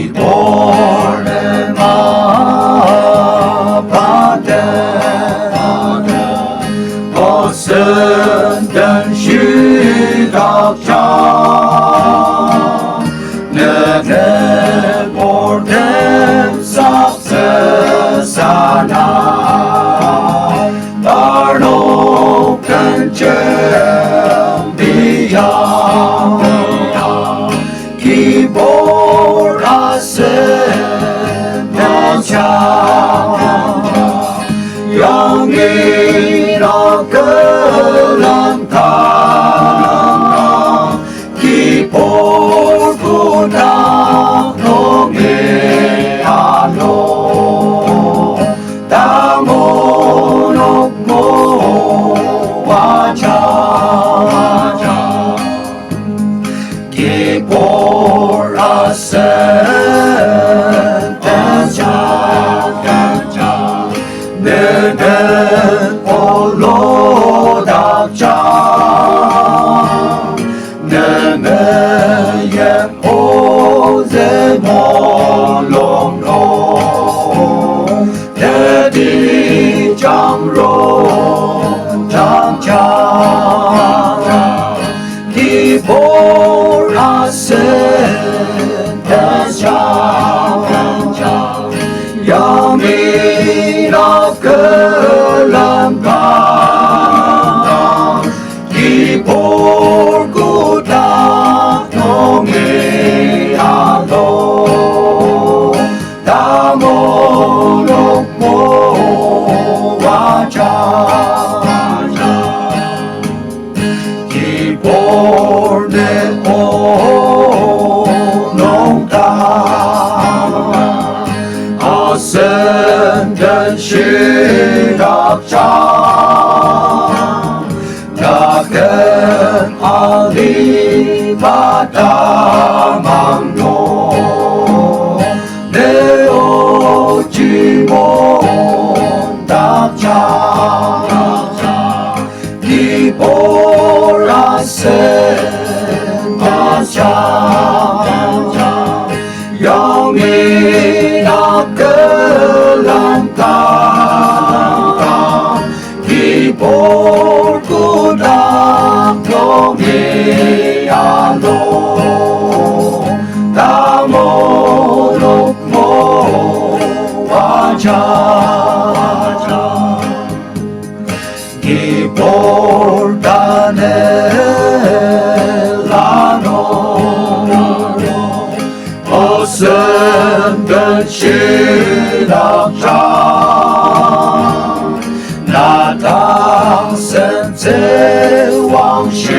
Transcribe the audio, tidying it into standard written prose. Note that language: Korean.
기도를 마받아 벗은 변시각자 내게 볼땐 삭스사나 바로큰 준비야 기보라세 나자 영이라 끌란다 기볼구나 농이하노 다모녹모 와자 기보라세 나자 너는 홀로 닥자 너는 예포제 몰롱로 대디장로 닥자 기보라세 대자 영이라 끌란다 기볼구다 농이하노 다모녹모 와자 기볼네 오농다 어선 변시각자 작은 아리바다 망로 내 오지 못닥자 기보라세 마자 영이라 끌란다 기볼구나 농이하노 다모녹모 와자 기볼다넬라노 벗은 변시락자 나당선 제왕시